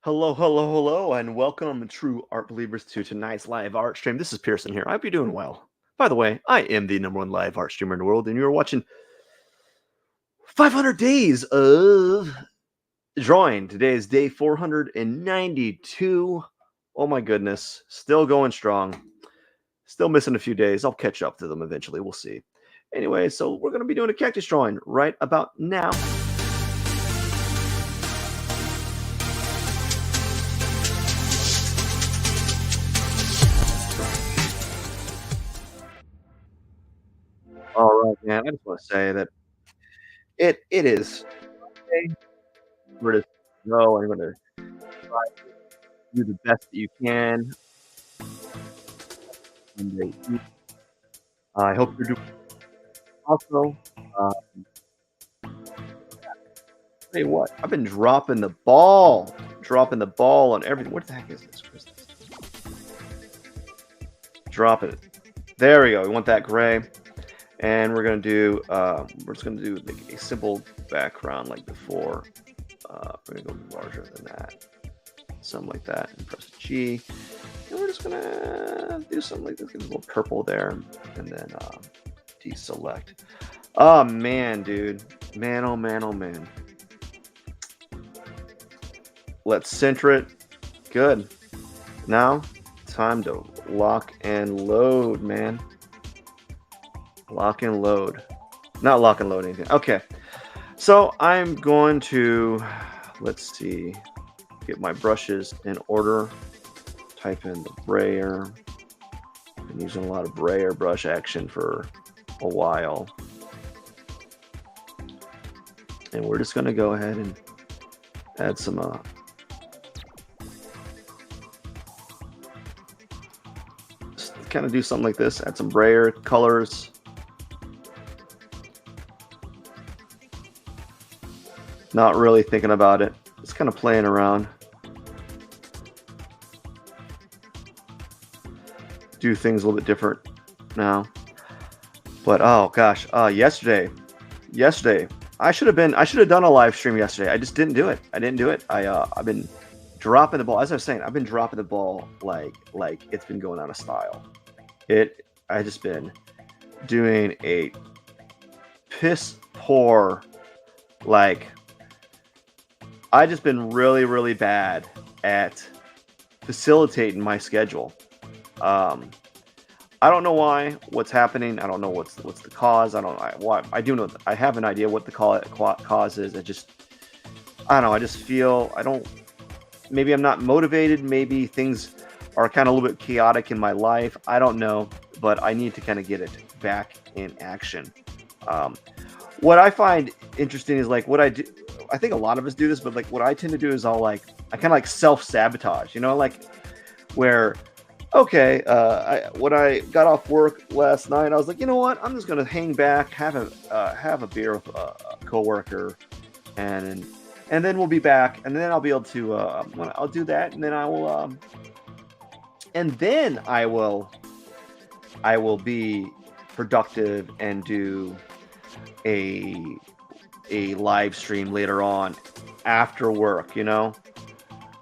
Hello, hello, hello, and welcome, true art believers, to tonight's live art stream. This is Pearson here. I hope you're doing well. By the way, I am the #1 live art streamer in the world, and you're watching 500 days of drawing. Today is day 492. Oh my goodness, still going strong. Still missing a few days. I'll catch up to them eventually. We'll see. Anyway, so we're going to be doing a cactus drawing right about now. All right, man. I just want to say that it is. Okay, we're just go and we're going to try to do the best that you can. And I hope you're doing also. Uh, Tell you what, I've been dropping the ball on everything. What the heck is this? What is this? Drop it. There we go. We want that gray, and we're gonna do. We're just gonna do like a simple background like before. We're gonna go larger than that, something like that, and press G. And we're just gonna do something like this. Get a little purple there, and then deselect. Oh man, dude. Man, oh man, oh man. Let's center it. Good. Now, time to lock and load, man. Lock and load. Not lock and load anything. Okay. So I'm going to, let's see, get my brushes in order. Type in the brayer. Been using a lot of brayer brush action for a while. And we're just going to go ahead and add some kind of do something like this. Add some brayer colors. Not really thinking about it. Just kind of playing around. Do things a little bit different now. But oh gosh, yesterday, I should have done a live stream yesterday. I just didn't do it. I've been dropping the ball. As I was saying, I've been dropping the ball like it's been going out of style. I just been doing a piss poor, like I just been really, really bad at facilitating my schedule. I don't know what's happening. I don't know what's the cause. I do know. I have an idea what the cause is. I don't know. I just feel maybe I'm not motivated. Maybe things are kind of a little bit chaotic in my life. I don't know, but I need to kind of get it back in action. What I find interesting is like what I do. I think a lot of us do this, but like what I tend to do is I kind of like self-sabotage, like where, okay, when I got off work last night, I was like, you know what? I'm just going to hang back, have a beer with a coworker, and then we'll be back, and then I'll be able to I'll do that, and then I will be productive and do a live stream later on after work.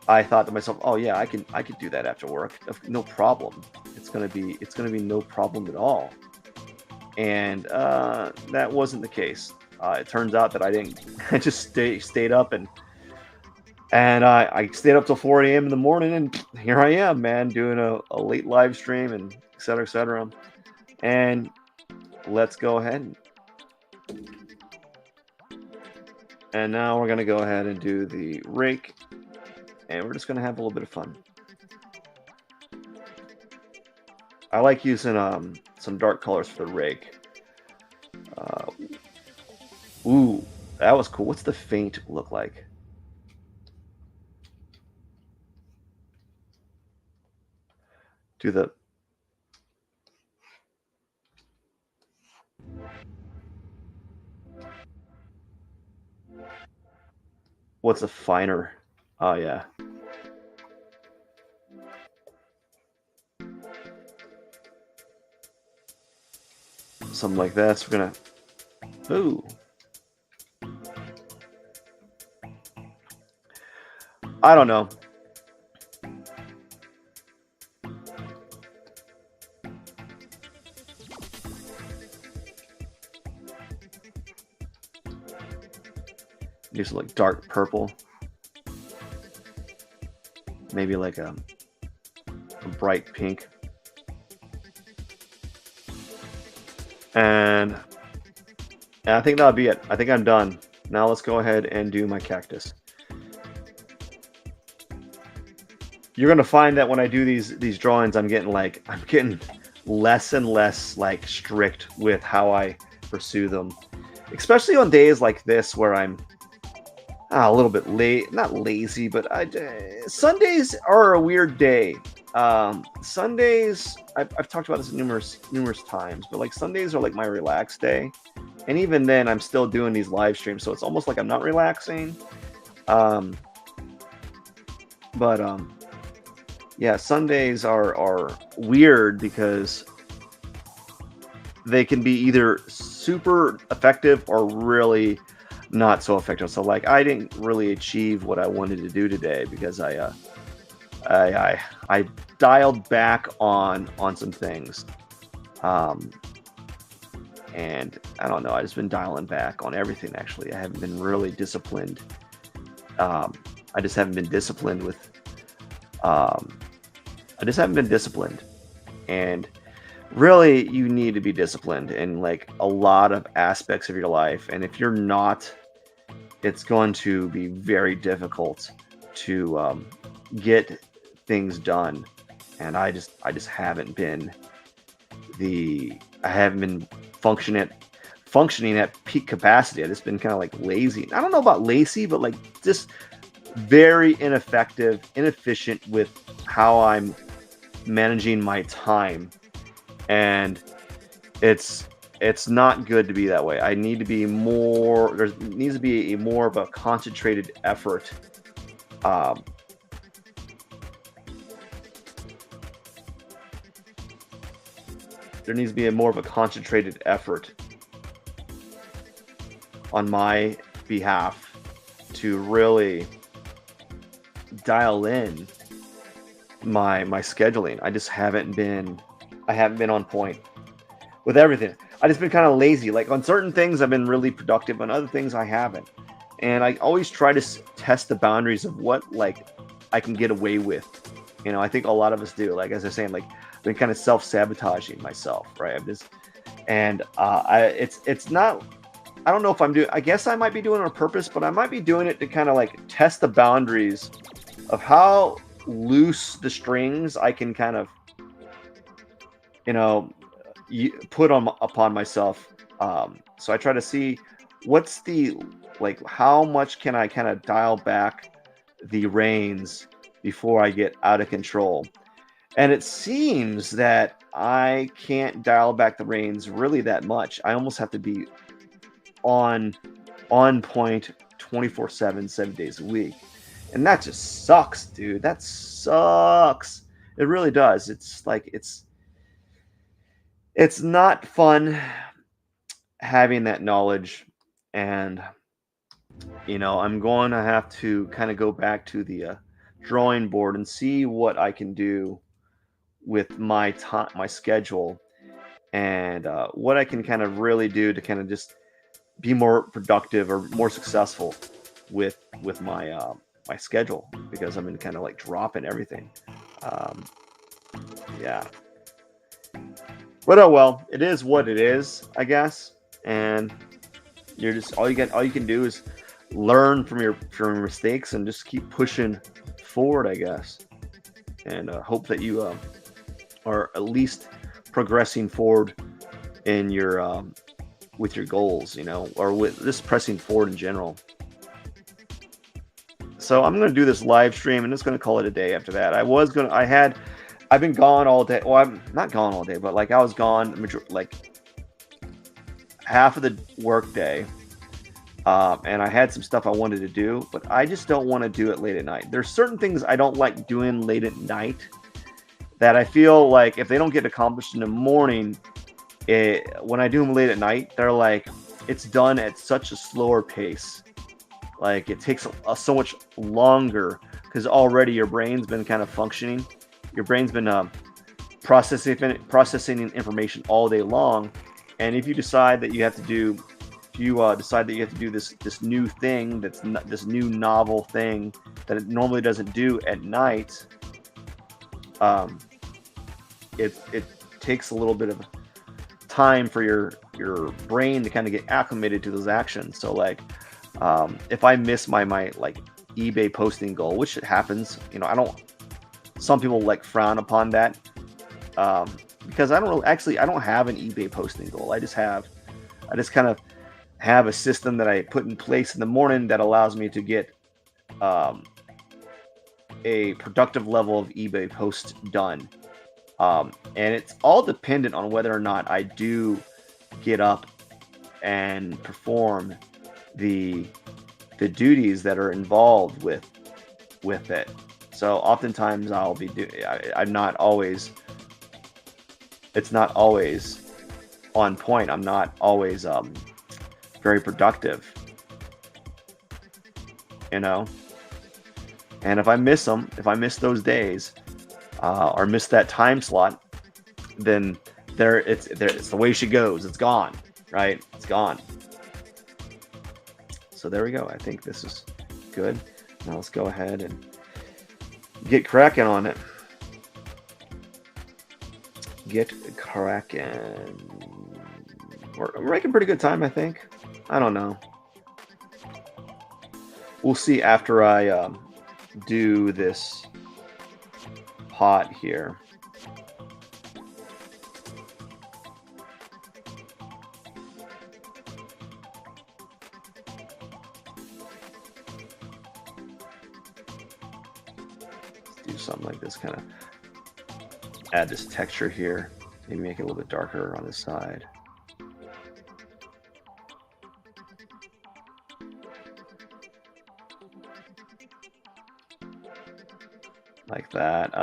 I thought to myself, oh yeah, I could do that after work, no problem. It's gonna be no problem at all. And that wasn't the case. It turns out that I didn't. I just stayed up and I stayed up till 4 a.m. in the morning, and here I am, man, doing a late live stream and et cetera, et cetera. And let's go ahead. And now we're gonna go ahead and do the rake. And we're just going to have a little bit of fun. I like using some dark colors for the rake. Ooh, that was cool. What's the faint look like? Do the... What's a finer? Oh, yeah. Something like that. So we're gonna. Ooh. I don't know. Do some like dark purple, maybe like a bright pink, and I think that'll be it. I think I'm done. Now let's go ahead and do my cactus. You're gonna find that when I do these drawings, I'm getting less and less like strict with how I pursue them, especially on days like this where I'm a little bit late, not lazy, but Sundays are a weird day. Sundays, I've talked about this numerous times, but like Sundays are like my relaxed day, and even then, I'm still doing these live streams, so it's almost like I'm not relaxing. Um, but yeah, Sundays are weird because they can be either super effective or really not so effective. So like I didn't really achieve what I wanted to do today because I dialed back on some things. And I don't know, I just been dialing back on everything actually. I haven't been really disciplined. I just haven't been disciplined with I just haven't been disciplined. And really you need to be disciplined in like a lot of aspects of your life. And if you're not, it's going to be very difficult to get things done. And I just haven't been I haven't been functioning at peak capacity. I've just been kind of like lazy. I don't know about lazy, but like just very inefficient with how I'm managing my time. And it's not good to be that way. I need to be more. There needs to be more of a concentrated effort. There needs to be more of a concentrated effort on my behalf to really dial in my scheduling. I haven't been on point with everything. I just been kind of lazy. Like on certain things, I've been really productive. On other things, I haven't. And I always try to test the boundaries of what like I can get away with. You know, I think a lot of us do. Like as I was saying, like I've been kind of self-sabotaging myself, right? It's not. I don't know if I'm doing. I guess I might be doing it on purpose, but I might be doing it to kind of like test the boundaries of how loose the strings I can kind of, put upon myself. So I try to see what's the like how much can I kind of dial back the reins before I get out of control. And it seems that I can't dial back the reins really that much. I almost have to be on point 24/7, 7 days a week. And that just sucks, dude. That sucks. It really does. It's like it's not fun having that knowledge. And I'm going to have to kind of go back to the drawing board and see what I can do with my time, my schedule, and what I can kind of really do to kind of just be more productive or more successful with my schedule, because I'm in kind of like dropping everything. Yeah, but oh well, it is what it is, I guess. And you're just all you can do is learn from your mistakes and just keep pushing forward, I guess. And hope that you are at least progressing forward in your with your goals, or with just pressing forward in general. So I'm going to do this live stream and just going to call it a day after that. I've been gone all day. Well, I'm not gone all day, but like I was gone like half of the work day. And I had some stuff I wanted to do, but I just don't want to do it late at night. There's certain things I don't like doing late at night that I feel like if they don't get accomplished in the morning, when I do them late at night, they're like, it's done at such a slower pace. Like it takes so much longer because already your brain's been kind of functioning. Your brain's been processing information all day long. And if you decide that you have to do if you decide that you have to do this new thing, this new novel thing that it normally doesn't do at night, um, it takes a little bit of time for your brain to kind of get acclimated to those actions. So like, if I miss my like eBay posting goal, which it happens, I don't. Some people like frown upon that, because I don't have an eBay posting goal. I just kind of have a system that I put in place in the morning that allows me to get um, a productive level of eBay posts done. And it's all dependent on whether or not I do get up and perform the the duties that are involved with it. So oftentimes I'll be doing. I'm not always. It's not always on point. I'm not always very productive. You know. And if I miss them, if I miss those days, or miss that time slot, then it's the way she goes. It's gone, right? It's gone. So there we go. I think this is good. Now let's go ahead and get cracking on it. Get cracking. We're making pretty good time, I think. I don't know. We'll see after I do this pot here. Let's do something like this, kind of add this texture here. Maybe make it a little bit darker on this side. Like that.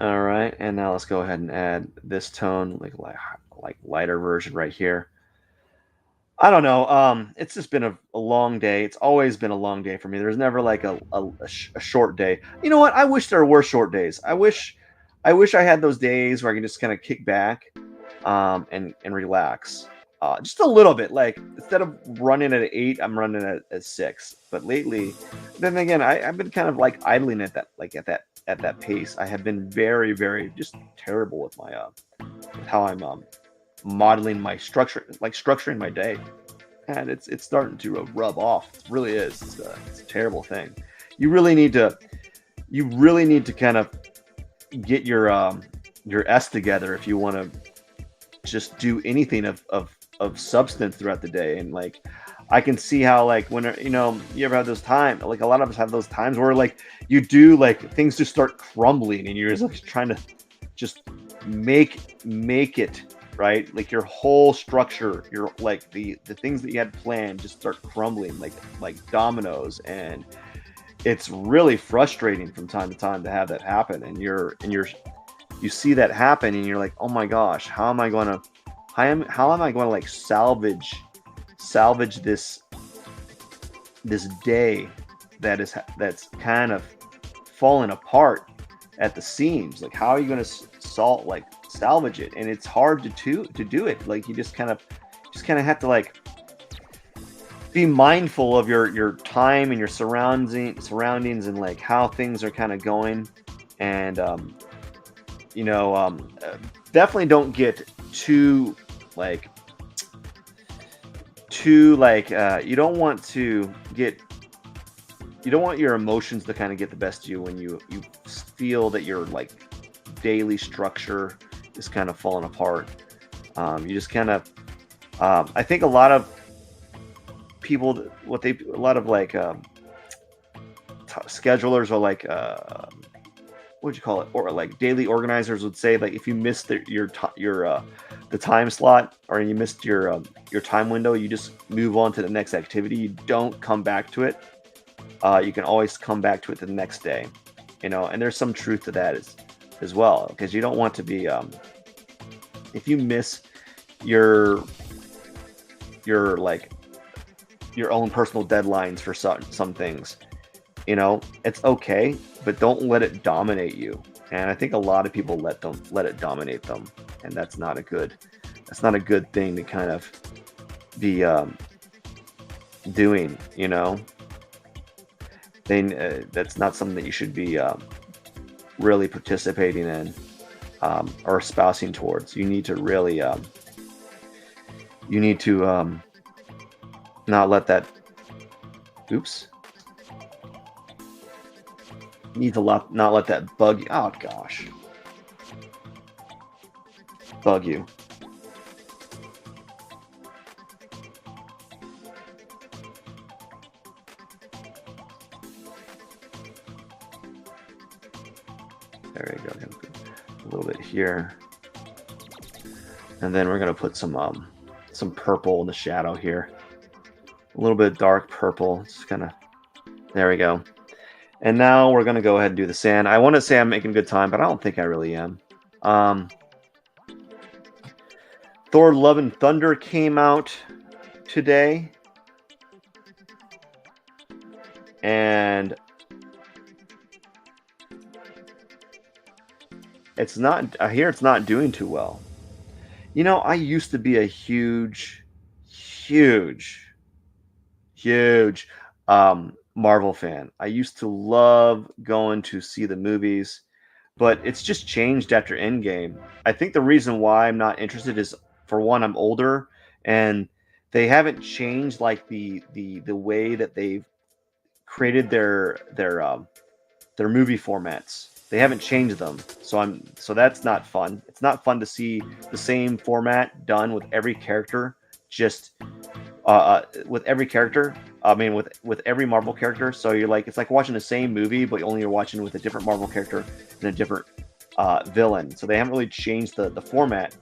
All right, and now let's go ahead and add this tone, like lighter version right here. I don't know. It's just been a long day. It's always been a long day for me. There's never like a short day. You know what? I wish there were short days. I wish I had those days where I can just kind of kick back, and relax, just a little bit. Like instead of running at 8, I'm running at 6. But lately, then again, I've been kind of like idling at that pace. I have been very, very just terrible with my with how I'm modeling my structure, like structuring my day, and it's starting to rub off. It really is. It's a terrible thing. You really need to kind of get your S together if you want to just do anything of substance throughout the day. And like I can see how, like, when you ever have those times, like a lot of us have those times where like you do, like, things just start crumbling and you're just like trying to just make it right, like your whole structure, your like the things that you had planned just start crumbling like dominoes. And it's really frustrating from time to time to have that happen. And you see that happen and you're like, oh my gosh, how am I going to like salvage this day that's kind of falling apart at the seams? Like, how are you going to salvage it? And it's hard to do it. Like, you just kind of have to like be mindful of your time and your surroundings and like how things are kind of going. And definitely don't get too you don't want your emotions to kind of get the best of you when you feel that your like daily structure is kind of falling apart. You just kind of I think a lot of people, a lot of like schedulers, or like what would you call it, or like daily organizers would say, like, if you missed the time slot, or you missed your time window, you just move on to the next activity. You don't come back to it. You can always come back to it the next day, and there's some truth to that as well, because you don't want to be if you miss your like your own personal deadlines for some things. You know, it's okay, but don't let it dominate you. And I think a lot of people let it dominate them, and that's not a good thing to kind of be doing. You know, that's not something that you should be really participating in or espousing towards. You need to really you need to not let that. Oops. You need to not let that bug you. Oh gosh, bug you. There you go. A little bit here, and then we're gonna put some purple in the shadow here. A little bit dark purple. It's kind of there we go. And now we're gonna go ahead and do the sand. I want to say I'm making good time, but I don't think I really am. Thor: Love and Thunder came out today, and it's not. I hear it's not doing too well. You know, I used to be a huge, huge Marvel fan. I used to love going to see the movies, but it's just changed after Endgame. I think the reason why I'm not interested is, for one, I'm older, and they haven't changed like the way that they've created their movie formats. They haven't changed them, so that's not fun. It's not fun to see the same format done with every character, just with every character. I mean, with every Marvel character. So you're like, it's like watching the same movie, but only you're watching with a different Marvel character and a different villain. So they haven't really changed the format,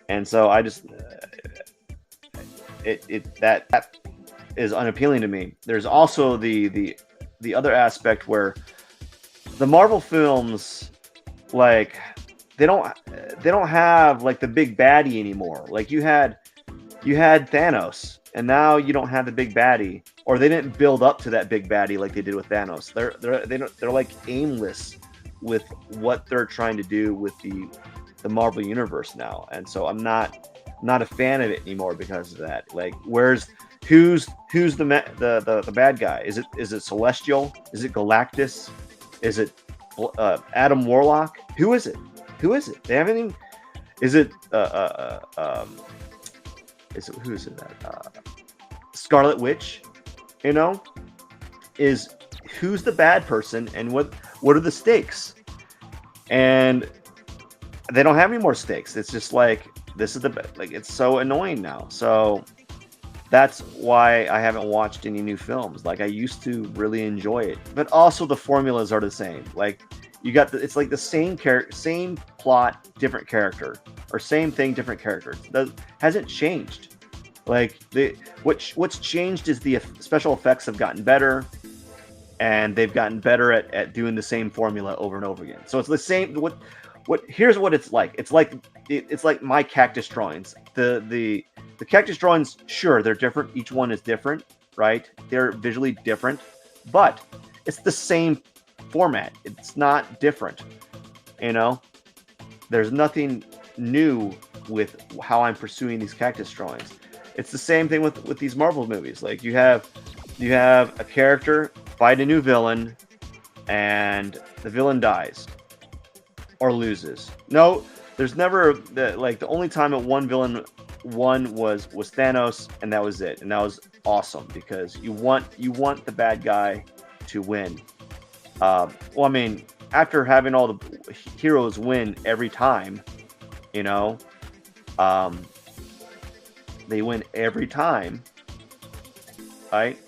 and so I just that is unappealing to me. There's also the other aspect where the Marvel films, like, they don't have like the big baddie anymore. Like you had Thanos, and now you don't have the big baddie, or they didn't build up to that big baddie like they did with Thanos. They're like aimless with what they're trying to do with the Marvel universe now, and so I'm not a fan of it anymore because of that. Like, who's the bad guy? Is it Celestial? Is it Galactus? Is it Adam Warlock? Who is it? They haven't even. Is it who is it? Scarlet Witch? You know, who's the bad person, and what are the stakes? And they don't have any more stakes. It's just like, this is it's so annoying now. So that's why I haven't watched any new films. Like, I used to really enjoy it, but also the formulas are the same. Like, you got it's like the same same plot, different character, or same thing, different character. Hasn't changed. Like, what's changed is the special effects have gotten better, and they've gotten better at doing the same formula over and over again. So it's the same. Here's what it's like. It's like my Cactus drawings. The Cactus drawings, sure, they're different. Each one is different, right? They're visually different, but it's the same format. It's not different. You know, there's nothing new with how I'm pursuing these Cactus drawings. It's the same thing with these Marvel movies. Like, you have a character fight a new villain, and the villain dies or loses. No, there's never the only time that one villain won was Thanos, and that was it. And that was awesome, because you want the bad guy to win. Well, I mean, after having all the heroes win every time, you know, they win every time, right?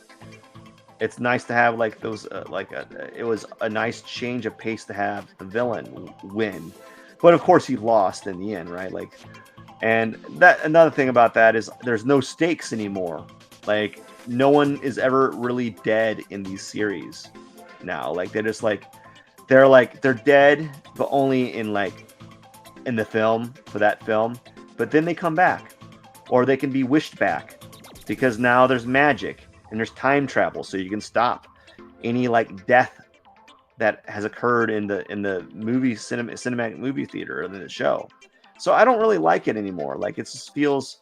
It's nice to have like those, it was a nice change of pace to have the villain win, but of course he lost in the end, right? Like, and that another thing about that is there's no stakes anymore. Like, no one is ever really dead in these series now. Like, they're just they're dead, but only in the film, for that film. But then they come back. or they can be wished back because now there's magic and there's time travel, so you can stop any like death that has occurred in the cinematic movie theater or in the show. So I don't really like it anymore. Like it just feels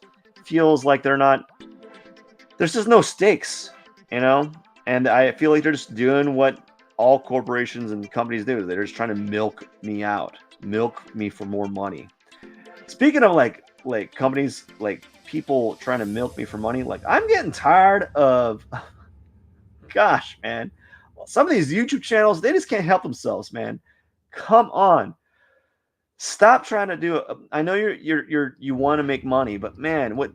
like there's just no stakes, you know? And I feel like they're just doing what all corporations and companies do. They're just trying to milk me out, milk me for more money. Speaking of like companies, like people trying to milk me for money, like I'm getting tired of gosh, man. Some of these YouTube channels, they just can't help themselves, man. Come on. Stop trying to do it. I know you want to make money, but man, what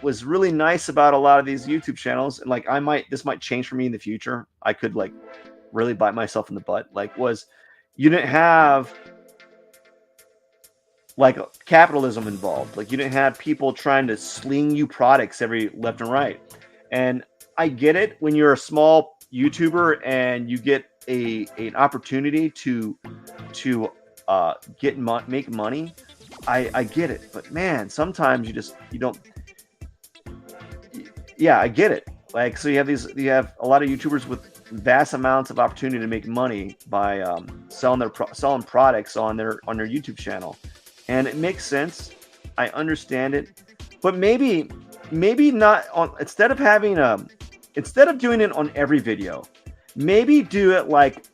was really nice about a lot of these YouTube channels, and like this might change for me in the future. I could like really bite myself in the butt. Like was you didn't have like capitalism involved. Like you didn't have people trying to sling you products every left and right. And I get it when you're a small YouTuber and you get an opportunity to make money. I get it, but man, sometimes you don't. Yeah, I get it. Like so, you have a lot of YouTubers with vast amounts of opportunity to make money by selling products on their YouTube channel, and it makes sense. I understand it, but maybe not on instead of doing it on every video, maybe do it like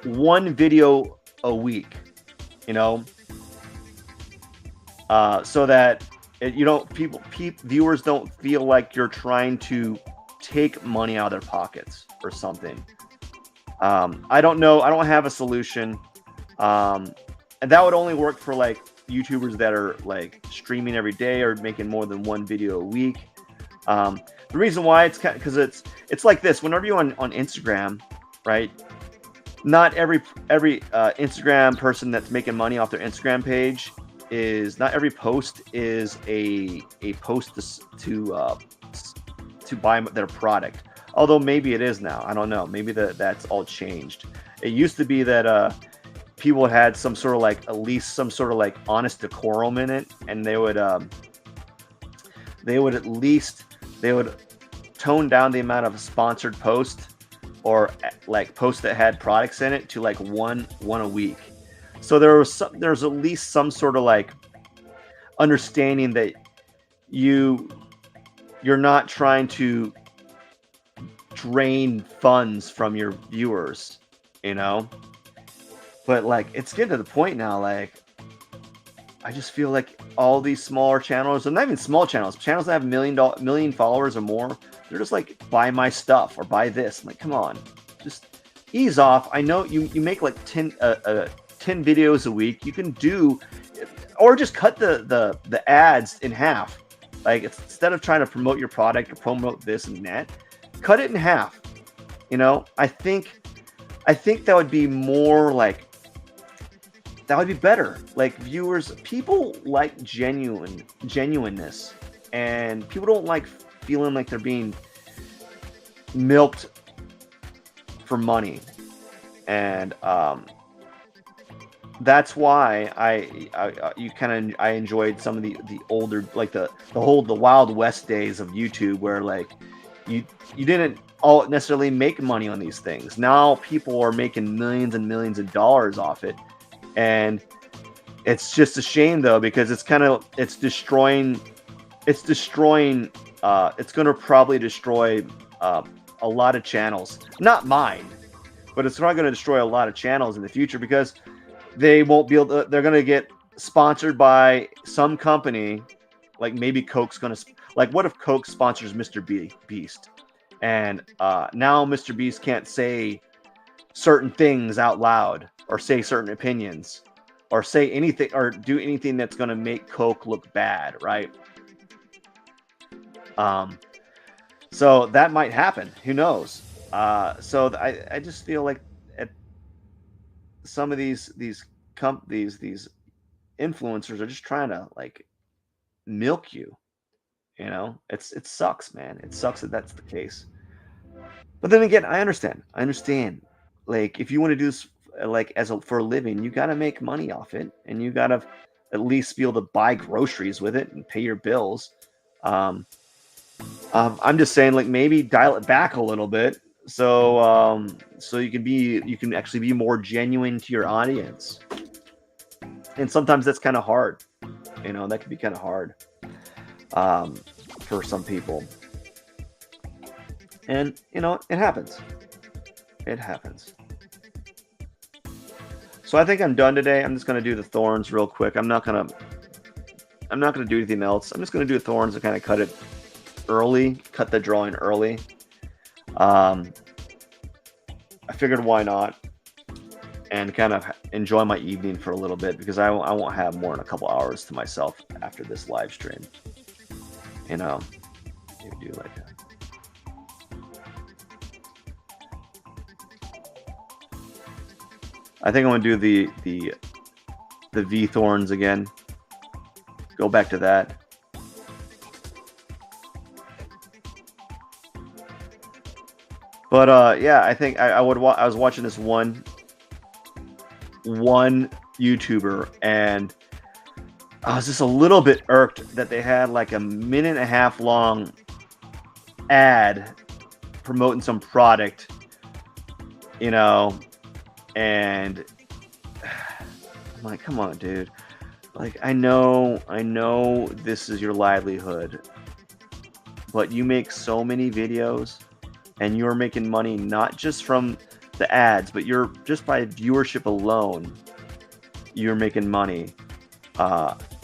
one video a week, you know, so that you don't viewers don't feel like you're trying to take money out of their pockets or something. I don't know. I don't have a solution. And that would only work for like YouTubers that are like streaming every day or making more than one video a week. The reason why it's because it's like this. Whenever you're on Instagram, right? Not every Instagram person that's making money off their Instagram page not every post is a post to buy their product. Although maybe it is now. I don't know. Maybe that's all changed. It used to be that people had some sort of like at least some sort of like honest decorum in it, and they would tone down the amount of sponsored posts or like posts that had products in it to like one a week. So there's at least some sort of like understanding that you're not trying to drain funds from your viewers, you know. But like it's getting to the point now, like I just feel like all these smaller channels, and not even small channels that have million followers or more, they're just like buy my stuff or buy this. I'm like, come on, just ease off. I know you make like 10 videos a week. You can do, or just cut the ads in half. Like instead of trying to promote your product or promote this and that, cut it in half. You know, I think that would be more like, that would be better. Like people like genuineness, and people don't like feeling like they're being milked for money. And that's why I enjoyed some of the older, like the Wild West days of YouTube, where like you didn't all necessarily make money on these things. Now people are making millions and millions of dollars off it, and it's just a shame though, because it's destroying. It's going to probably destroy a lot of channels. Not mine, but it's not going to destroy a lot of channels in the future, because they won't be able to, they're going to get sponsored by some company. Like maybe Coke's going to, like what if Coke sponsors Mr. Beast? And now Mr. Beast can't say certain things out loud, or say certain opinions, or say anything, or do anything that's going to make Coke look bad, right? So that might happen. Who knows? So I just feel like at some of these influencers are just trying to like milk you. You know, it sucks, man. It sucks that that's the case. But then again, I understand. Like if you want to do this like for a living, you got to make money off it, and you got to at least be able to buy groceries with it and pay your bills. Um, I'm just saying, like, maybe dial it back a little bit, so so you can actually be more genuine to your audience. And sometimes that's kind of hard, you know, that can be kind of hard um, for some people. And you know, it happens. It happens. So I think I'm done today. I'm just gonna do the thorns real quick. I'm not gonna do anything else. I'm just gonna do the thorns and kind of cut it early, cut the drawing early. Um, I figured why not, and kind of enjoy my evening for a little bit because I won't have more than a couple hours to myself after this live stream. You know, you do like that. I think I'm gonna do the V thorns again. Go back to that. But yeah, I think I would. I was watching this one YouTuber, and I was just a little bit irked that they had like a minute and a half long ad promoting some product, you know, and I'm like, come on, dude. Like, I know this is your livelihood, but you make so many videos and you're making money not just from the ads, but you're just by viewership alone, you're making money.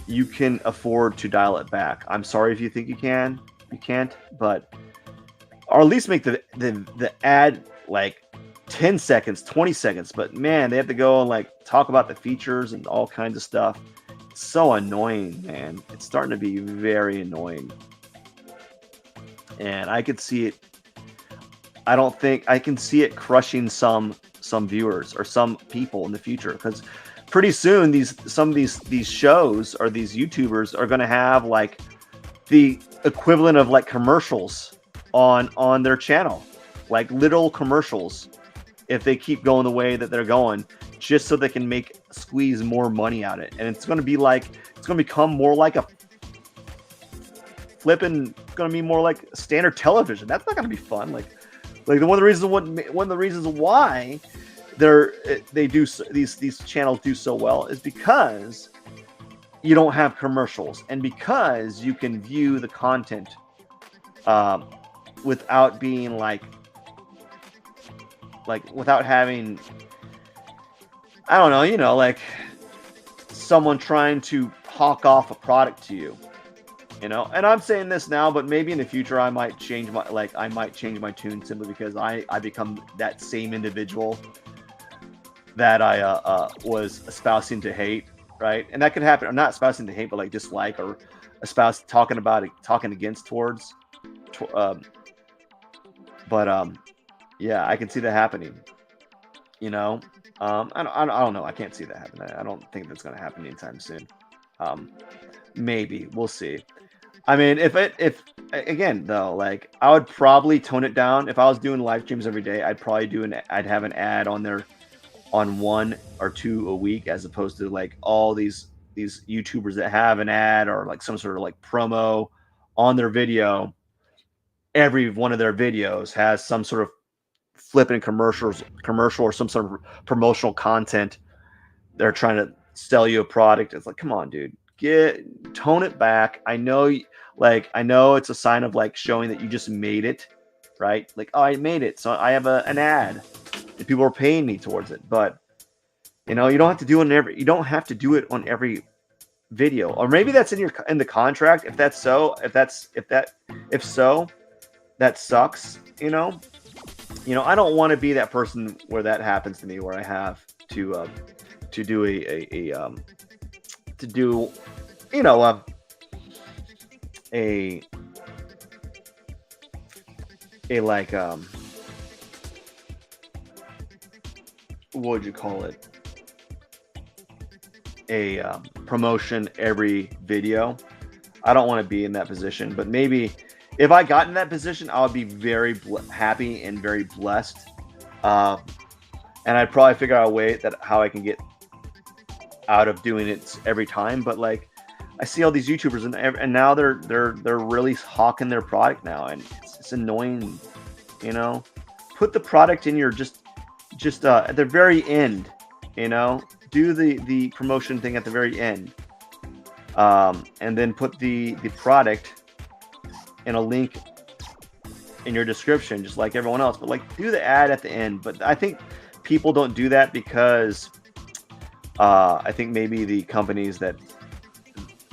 You can afford to dial it back. I'm sorry if you think you can. You can't, but or at least make the ad like 10 seconds, 20 seconds. But man, they have to go and like talk about the features and all kinds of stuff. It's so annoying, man. It's starting to be very annoying. And I could see it. I don't think I can see it crushing some viewers or some people in the future, because pretty soon some of these shows or these YouTubers are going to have like the equivalent of like commercials on their channel, like little commercials, if they keep going the way that they're going, just so they can squeeze more money out of it. And it's going to be like, it's going to become more like a flipping, going to be more like standard television. That's not going to be fun. Like one of the reasons why they do these channels do so well is because you don't have commercials, and because you can view the content without being like without having, I don't know, you know, like someone trying to hawk off a product to you, you know. And I'm saying this now, but maybe in the future I might change my tune simply because I become that same individual that I was espousing to hate, right? And that could happen, or not espousing to hate, but like dislike or talking against towards. Yeah, I can see that happening. You know, I don't know. I can't see that happening. I don't think that's going to happen anytime soon. Maybe we'll see. I mean, if again though, like I would probably tone it down if I was doing live streams every day. I'd have an ad on there on 1 or 2 a week, as opposed to like all these YouTubers that have an ad or like some sort of like promo on their video. Every one of their videos has some sort of flipping commercial or some sort of promotional content. They're trying to sell you a product. It's like, come on, dude, tone it back. I know it's a sign of like showing that you just made it, right? Like, oh, I made it, so I have an ad and people are paying me towards it. But you know, you don't have to do it on every video. Or maybe that's in the contract. If so, that sucks, you know. I don't want to be that person where that happens to me, where I have to do what would you call it? A promotion every video. I don't want to be in that position, but maybe if I got in that position, I would be very happy and very blessed. And I'd probably figure out a way how I can get out of doing it every time. But like, I see all these YouTubers, and now they're really hawking their product now, and it's annoying. You know, put the product in your just at the very end. You know, do the promotion thing at the very end, and then put the product in a link in your description, just like everyone else. But like, do the ad at the end. But I think people don't do that because I think maybe the companies that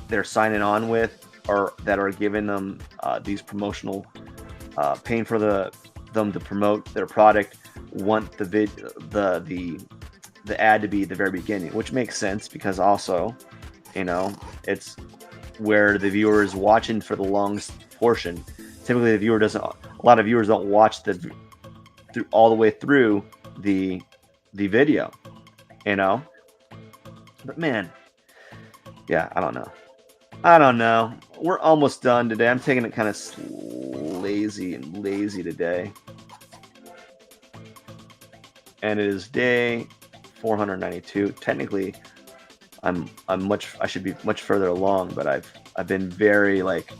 they're signing on with or that are giving them these promotional paying for them to promote their product want the ad to be at the very beginning, which makes sense because also, you know, it's where the viewer is watching for the longest portion. Typically, the viewer doesn't. A lot of viewers don't watch through all the way through the the video. You know, but man, yeah, I don't know. I don't know. We're almost done today. I'm taking it kind of lazy today, and it is day 492. Technically, I'm much. I should be much further along, but I've been very like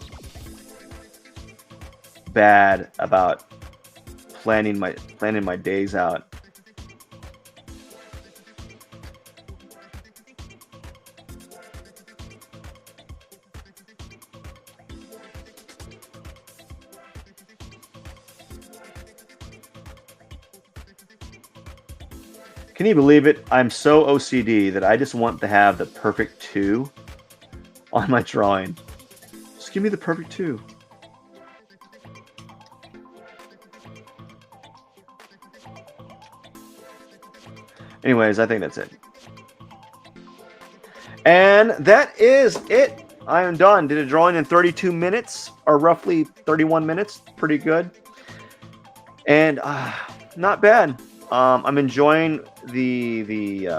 bad about planning my days out. Can you believe it? I'm so OCD that I just want to have the perfect two on my drawing. Just give me the perfect two. Anyways, I think that's it. And that is it. I am done. Did a drawing in 32 minutes or roughly 31 minutes. Pretty good. And not bad. I'm enjoying the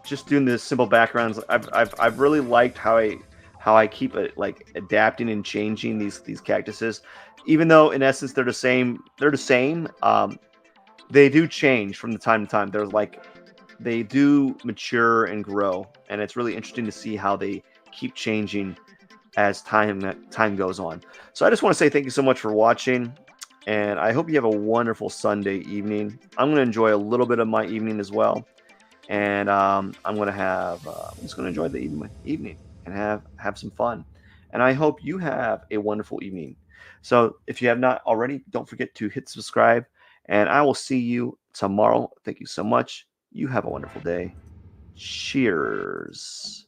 just doing the simple backgrounds. I've really liked how I keep it like adapting and changing these cactuses, even though in essence they're the same. They're the same. They do change from the time to time. They're like they do mature and grow, and it's really interesting to see how they keep changing as time goes on. So I just want to say thank you so much for watching, and I hope you have a wonderful Sunday evening. I'm going to enjoy a little bit of my evening as well, and I'm just going to enjoy the evening and have some fun. And I hope you have a wonderful evening. So if you have not already, don't forget to hit subscribe, and I will see you tomorrow. Thank you so much. You have a wonderful day. Cheers.